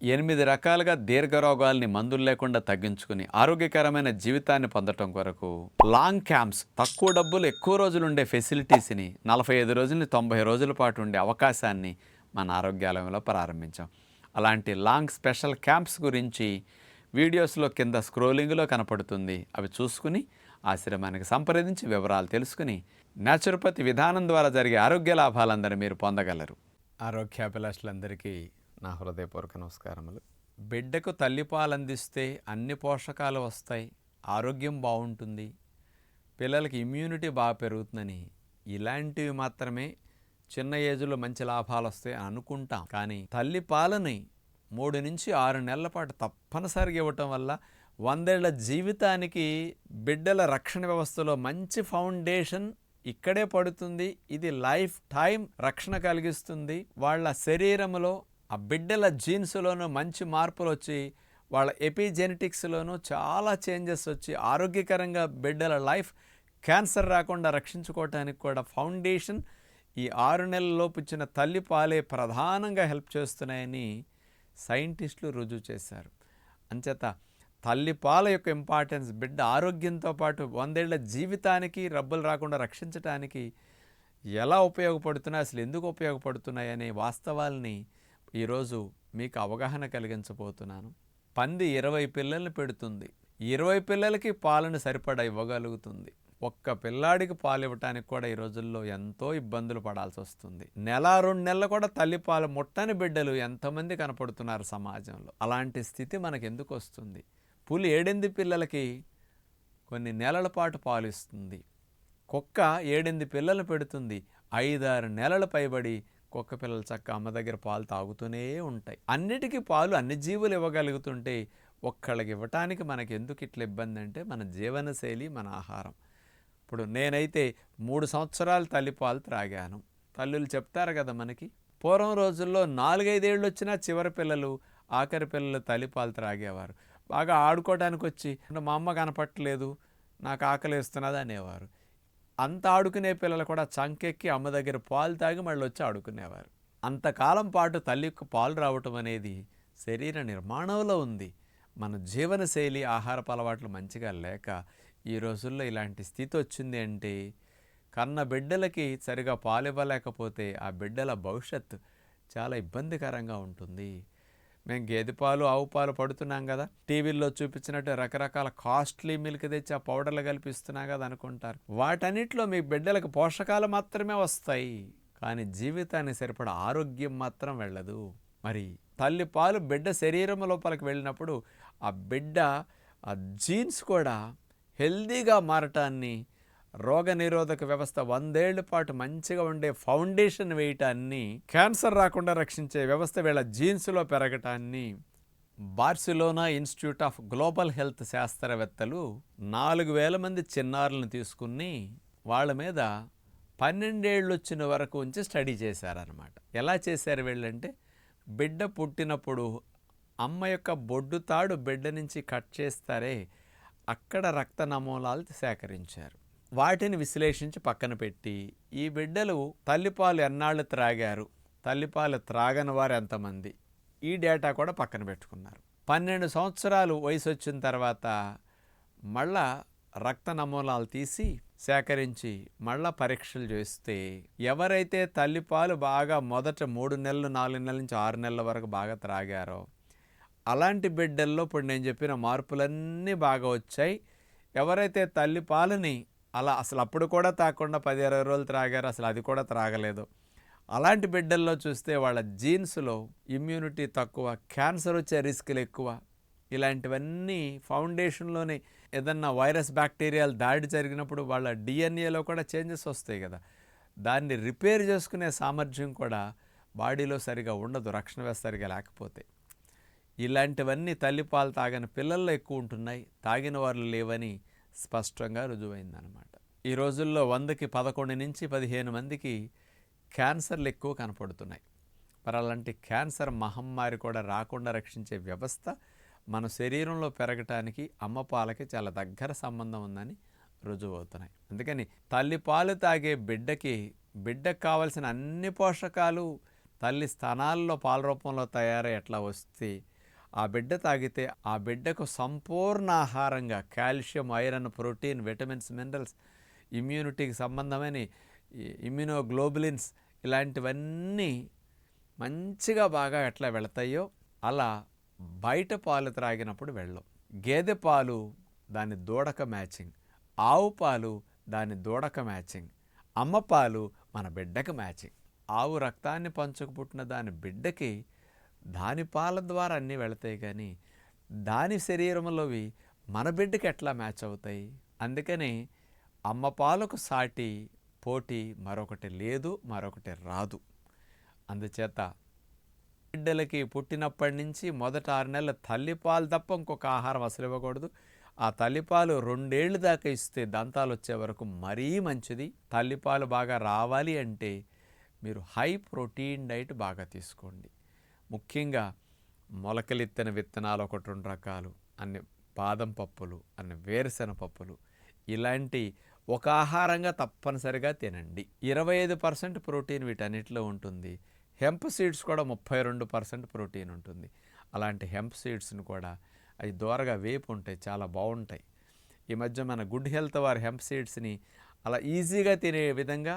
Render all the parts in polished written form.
8 రకాలుగా దీర్ఘరోగాల్ని మందులు లేకుండా తగ్గించుకుని ఆరోగ్యకరమైన జీవితాన్ని పొందటం కొరకు లాంగ్ క్యాంప్స్, తక్కువ డబ్బులు ఎక్కువ రోజులు ఉండే ఫెసిలిటీస్ని 45 రోజుల నుంచి 90 రోజుల పాటు ఉండే అవకాశాన్ని మన ఆరోగ్యాలయంలో ప్రారంభించాం. అలాంటి లాంగ్ స్పెషల్ క్యాంప్స్ గురించి వీడియోస్లో కింద స్క్రోలింగ్లో కనపడుతుంది. అవి చూసుకుని ఆశ్రమానికి సంప్రదించి వివరాలు తెలుసుకుని న్యాచురోపతి విధానం ద్వారా జరిగే ఆరోగ్య లాభాలందరూ మీరు పొందగలరు. ఆరోగ్యాభిలాషులందరికీ నా హృదయపూర్వక నమస్కారములు. బిడ్డకు తల్లిపాలు అందిస్తే అన్ని పోషకాలు వస్తాయి, ఆరోగ్యం బాగుంటుంది, పిల్లలకి ఇమ్యూనిటీ బాగా పెరుగుతుందని ఇలాంటివి మాత్రమే చిన్న ఏజ్లో మంచి లాభాలు వస్తాయి అని అనుకుంటాం. కానీ తల్లిపాలని 3 నుంచి 6 నెలల పాటు తప్పనిసరిగా ఇవ్వటం వల్ల 100 ఏళ్ల జీవితానికి బిడ్డల రక్షణ వ్యవస్థలో మంచి ఫౌండేషన్ ఇక్కడే పడుతుంది. ఇది లైఫ్ టైం రక్షణ కలిగిస్తుంది. వాళ్ళ శరీరంలో ఆ బిడ్డల జీన్స్లోనూ మంచి మార్పులు వచ్చి వాళ్ళ ఎపిజెనెటిక్స్లోనూ చాలా చేంజెస్ వచ్చి ఆరోగ్యకరంగా బిడ్డల లైఫ్ క్యాన్సర్ రాకుండా రక్షించుకోవటానికి కూడా ఫౌండేషన్ ఈ 6 నెలలలోపు ఇచ్చిన తల్లిపాలే ప్రధానంగా హెల్ప్ చేస్తున్నాయని సైంటిస్టులు రుజువు చేశారు. అంచేత తల్లిపాల యొక్క ఇంపార్టెన్స్ బిడ్డ ఆరోగ్యంతో పాటు 100 ఏళ్ల జీవితానికి రబ్బులు రాకుండా రక్షించడానికి ఎలా ఉపయోగపడుతున్నాయి, అసలు ఎందుకు ఉపయోగపడుతున్నాయి అనే వాస్తవాల్ని ఈరోజు మీకు అవగాహన కలిగించబోతున్నాను. పంది 20 పిల్లల్ని పెడుతుంది, 20 పిల్లలకి పాలను సరిపడా ఇవ్వగలుగుతుంది. ఒక్క పిల్లాడికి పాలు ఇవ్వటానికి కూడా ఈ రోజుల్లో ఎంతో ఇబ్బందులు పడాల్సి వస్తుంది. 1-2 నెలలు కూడా తల్లిపాలు ముట్టని బిడ్డలు ఎంతమంది కనపడుతున్నారు సమాజంలో. అలాంటి స్థితి మనకు ఎందుకు వస్తుంది? పులి 7 పిల్లలకి కొన్ని నెలల పాటు పాలు ఇస్తుంది. కుక్క 7 పిల్లలు పెడుతుంది. 5-6 నెలలు పైబడి కుక్క పిల్లలు చక్క అమ్మ దగ్గర పాలు తాగుతూనే ఉంటాయి. అన్నిటికీ పాలు అన్ని జీవులు ఇవ్వగలుగుతుంటే ఒక్కళ్ళకి ఇవ్వటానికి మనకి ఎందుకు ఇట్లా ఇబ్బంది అంటే మన జీవనశైలి, మన ఆహారం. ఇప్పుడు నేనైతే 3 సంవత్సరాలు తల్లిపాలు త్రాగాను. తల్లులు చెప్తారు కదా మనకి, పూర్వం రోజుల్లో 4-5 ఏళ్ళు వచ్చినా చివరి పిల్లలు, ఆఖరి పిల్లలు తల్లిపాలు త్రాగేవారు. బాగా ఆడుకోవడానికి వచ్చి మా అమ్మ కనపట్టలేదు, నాకు ఆకలిస్తున్నది అనేవారు. అంత ఆడుకునే పిల్లలు కూడా చంకెక్కి అమ్మ దగ్గర పాలు తాగి మళ్ళీ వచ్చి ఆడుకునేవారు. అంతకాలం పాటు తల్లికి పాలు రావటం అనేది శరీర నిర్మాణంలో ఉంది. మన జీవనశైలి, ఆహారపు అలవాట్లు మంచిగా లేక ఈ రోజుల్లో ఇలాంటి స్థితి వచ్చింది అంటే కన్న బిడ్డలకి సరిగా పాలు ఇవ్వలేకపోతే ఆ బిడ్డల భవిష్యత్తు చాలా ఇబ్బందికరంగా ఉంటుంది. మేము గేదె పాలు, ఆవు పాలు పడుతున్నాం కదా, టీవీల్లో చూపించినట్టు రకరకాల కాస్ట్లీ మిల్క్ తెచ్చి ఆ పౌడర్లు కల్పిస్తున్నాం కదా అనుకుంటారు. వాటన్నిటిలో మీ బిడ్డలకు పోషకాలు మాత్రమే వస్తాయి, కానీ జీవితానికి సరిపడా ఆరోగ్యం మాత్రం వెళ్ళదు. మరి తల్లి పాలు బిడ్డ శరీరం లోపలికి వెళ్ళినప్పుడు ఆ బిడ్డ ఆ జీన్స్ కూడా హెల్దీగా మారటాన్ని, రోగనిరోధక వ్యవస్థ 100 ఏళ్ల పాటు మంచిగా ఉండే ఫౌండేషన్ వేయటాన్ని, క్యాన్సర్ రాకుండా రక్షించే వ్యవస్థ వీళ్ళ జీన్స్లో పెరగటాన్ని Barcelona institute of global health శాస్త్రవేత్తలు 4000 మంది చిన్నారులను తీసుకుని వాళ్ళ మీద 12 ఏళ్ళు వచ్చిన వరకు ఉంచి స్టడీ చేశారనమాట. ఎలా చేశారు వీళ్ళంటే, బిడ్డ పుట్టినప్పుడు అమ్మ యొక్క బొడ్డు తాడు బిడ్డ నుంచి కట్ చేస్తారే, అక్కడ రక్త నమూనాలు సేకరించారు. వాటిని విశ్లేషించి పక్కన పెట్టి ఈ బిడ్డలు తల్లిపాలు ఎన్నాళ్ళు త్రాగారు, తల్లిపాలు త్రాగని వారు ఎంతమంది, ఈ డేటా కూడా పక్కన పెట్టుకున్నారు. 12 సంవత్సరాలు వయసు వచ్చిన తర్వాత మళ్ళా రక్త నమూనాలు తీసి సేకరించి మళ్ళా పరీక్షలు చేస్తే ఎవరైతే తల్లిపాలు బాగా మొదట 3 నెలలు, 4 నెలల నుంచి 6 నెలల వరకు బాగా త్రాగారో అలాంటి బిడ్డల్లో ఇప్పుడు నేను చెప్పిన మార్పులన్నీ బాగా వచ్చాయి. ఎవరైతే తల్లిపాలని అలా అసలు అప్పుడు కూడా తాగకుండా 10-20 రోజులు త్రాగారు, అసలు అది కూడా త్రాగలేదు, అలాంటి బిడ్డల్లో చూస్తే వాళ్ళ జీన్స్లో ఇమ్యూనిటీ తక్కువ, క్యాన్సర్ వచ్చే రిస్కులు ఎక్కువ. ఇలాంటివన్నీ ఫౌండేషన్లోనే ఏదన్నా వైరస్, బ్యాక్టీరియాలు దాడి జరిగినప్పుడు వాళ్ళ డిఎన్ఏలో కూడా చేంజెస్ వస్తాయి కదా, దాన్ని రిపేర్ చేసుకునే సామర్థ్యం కూడా బాడీలో సరిగా ఉండదు, రక్షణ వ్యవస్థ సరిగా లేకపోతే. ఇలాంటివన్నీ తల్లిపాలు తాగని పిల్లల్లో ఎక్కువ ఉంటున్నాయి, తాగిన వాళ్ళు లేవని స్పష్టంగా రుజువైందనమాట. ఈ రోజుల్లో 100కి 11 నుంచి 15 మందికి క్యాన్సర్లు ఎక్కువ కనపడుతున్నాయి. మరి అలాంటి క్యాన్సర్ మహమ్మారి కూడా రాకుండా రక్షించే వ్యవస్థ మన శరీరంలో పెరగటానికి అమ్మ పాలకి చాలా దగ్గర సంబంధం ఉందని రుజువు అవుతున్నాయి. అందుకని తల్లిపాలు తాగే బిడ్డకి కావలసిన అన్ని పోషకాలు తల్లి స్తనాల్లో పాల రూపంలో తయారై ఎట్లా వస్తే ఆ బిడ్డ తాగితే ఆ బిడ్డకు సంపూర్ణ ఆహారంగా calcium, iron, protein, vitamins, minerals, ఇమ్యూనిటీకి సంబంధమైన ఇమ్యూనోగ్లోబులిన్స్ ఇలాంటివన్నీ మంచిగా బాగా ఎట్లా వెళతాయో అలా బయట పాలు త్రాగినప్పుడు వెళ్ళం. గేదె పాలు దాని దూడక మ్యాచింగ్, ఆవు పాలు దాని దూడక మ్యాచింగ్, అమ్మ పాలు మన బిడ్డకు మ్యాచింగ్. ఆవు రక్తాన్ని పంచుకు పుట్టిన దాని బిడ్డకి దాని పాల ద్వారా అన్నీ వెళతాయి, కానీ దాని శరీరంలోవి మన బిడ్డకి ఎట్లా మ్యాచ్ అవుతాయి? అందుకని అమ్మ పాలకు సాటి పోటీ మరొకటి లేదు, మరొకటి రాదు. అందుచేత బిడ్డలకి పుట్టినప్పటి నుంచి మొదట 6 నెలల తల్లిపాలు తప్ప ఇంకొక ఆహారం అసలు ఇవ్వకూడదు. ఆ తల్లిపాలు 2 ఏళ్ళు దాకా ఇస్తే దంతాలు వచ్చే వరకు మరీ మంచిది. తల్లిపాలు బాగా రావాలి అంటే మీరు హై ప్రోటీన్ డైట్ బాగా తీసుకోండి. ముఖ్యంగా మొలకలెత్తిన విత్తనాలు 1-2 రకాలు, అన్ని బాదం పప్పులు, అన్ని వేరుశెనగ పప్పులు, ఇలాంటి ఒక ఆహారంగా తప్పనిసరిగా తినండి. 25% ప్రోటీన్ వీటన్నిటిలో ఉంటుంది. హెంప్ సీడ్స్ కూడా 32% ప్రోటీన్ ఉంటుంది. అలాంటి హెంప్ సీడ్స్ని కూడా అవి దోరగా వేపు ఉంటాయి, చాలా బాగుంటాయి. ఈ మధ్య మన గుడ్ హెల్త్ వారి హెంప్ సీడ్స్ని అలా ఈజీగా తినే విధంగా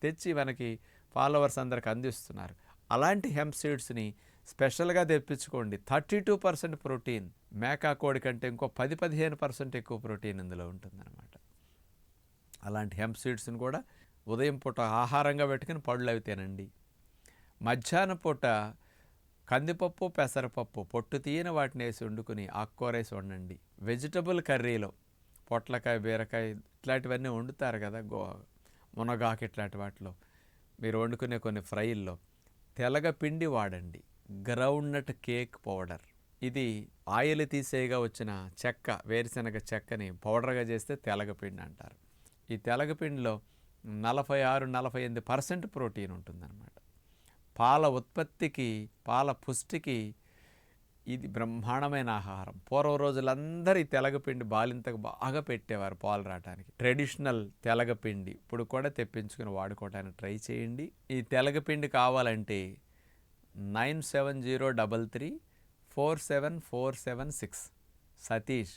తెచ్చి మనకి ఫాలోవర్స్ అందరికి అందిస్తున్నారు. అలాంటి హెంప్ సీడ్స్ని స్పెషల్గా తెప్పించుకోండి. 32% ప్రోటీన్, మేకా కోడి కంటే ఇంకో 10-15% ఎక్కువ ప్రోటీన్ ఇందులో ఉంటుందన్నమాట. అలాంటి హెంప్ సీడ్స్ని కూడా ఉదయం పూట ఆహారంగా పెట్టుకుని పళ్ళు అవి తినండి. మధ్యాహ్నం పూట కందిపప్పు, పెసరపప్పు పొట్టు తీయని వాటిని వేసి వండుకుని ఆకుకూర వేసి వండండి. వెజిటబుల్ కర్రీలో పొట్లకాయ, బీరకాయ ఇట్లాంటివన్నీ వండుతారు కదా, మునగాకు ఇట్లాంటి వాటిలో మీరు వండుకునే కొన్ని ఫ్రైల్లో తెలగపిండి వాడండి. గ్రౌండ్నట్ కేక్ పౌడర్, ఇది ఆయిల్ తీసేయగా వచ్చిన చెక్క, వేరుశనగ చెక్కని పౌడర్గా చేస్తే తెలగపిండి అంటారు. ఈ తెలగపిండిలో 46-48% ప్రోటీన్ ఉంటుందన్నమాట. పాల ఉత్పత్తికి, పాల పుష్టికి ఇది బ్రహ్మాండమైన ఆహారం. పూర్వ రోజులందరూ ఈ తెలగపిండి బాలింతకు బాగా పెట్టేవారు పాలు రావడానికి. ట్రెడిషనల్ తెలగపిండి ఇప్పుడు కూడా తెప్పించుకుని వాడుకోవడానికి ట్రై చేయండి. ఈ తెలగపిండి కావాలంటే 9703347476 సతీష్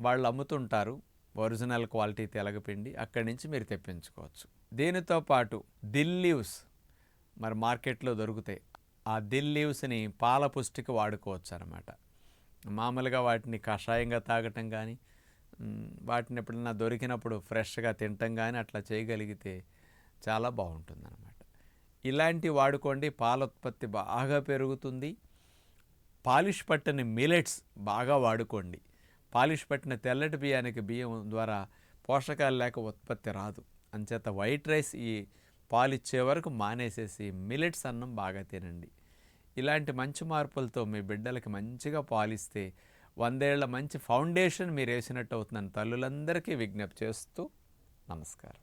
వాళ్ళు అమ్ముతుంటారు ఒరిజినల్ క్వాలిటీ తెలగపిండి, అక్కడి నుంచి మీరు తెప్పించుకోవచ్చు. దీనితో పాటు దిల్ లీవ్స్ మరి మార్కెట్లో దొరుకుతాయి. ఆ దిల్ లీవ్స్ని పాల పుష్టికి వాడుకోవచ్చు అన్నమాట. మామూలుగా వాటిని కషాయంగా తాగటం కానీ, వాటిని ఎప్పుడన్నా దొరికినప్పుడు ఫ్రెష్గా తినటం కానీ అట్లా చేయగలిగితే చాలా బాగుంటుందన్నమాట. ఇలాంటివి వాడుకోండి, పాల ఉత్పత్తి బాగా పెరుగుతుంది. పాలిష్ పట్టని మిలెట్స్ బాగా వాడుకోండి. పాలిష్ పట్టిన తెల్లటి బియ్యం ద్వారా పోషకాలు లేక ఉత్పత్తి రాదు. అంచేత వైట్ రైస్ ఈ పాలు ఇచ్చే వరకు మానేసేసి మిలెట్స్ అన్నం బాగా తినండి. ఇలాంటి మంచి మార్పులతో మీ బిడ్డలకి మంచిగా పాలిస్తే 100 ఏళ్ల మంచి ఫౌండేషన్ మీరు వేసినట్టు అవుతుందని తల్లులందరికీ విజ్ఞప్తి చేస్తూ నమస్కారం.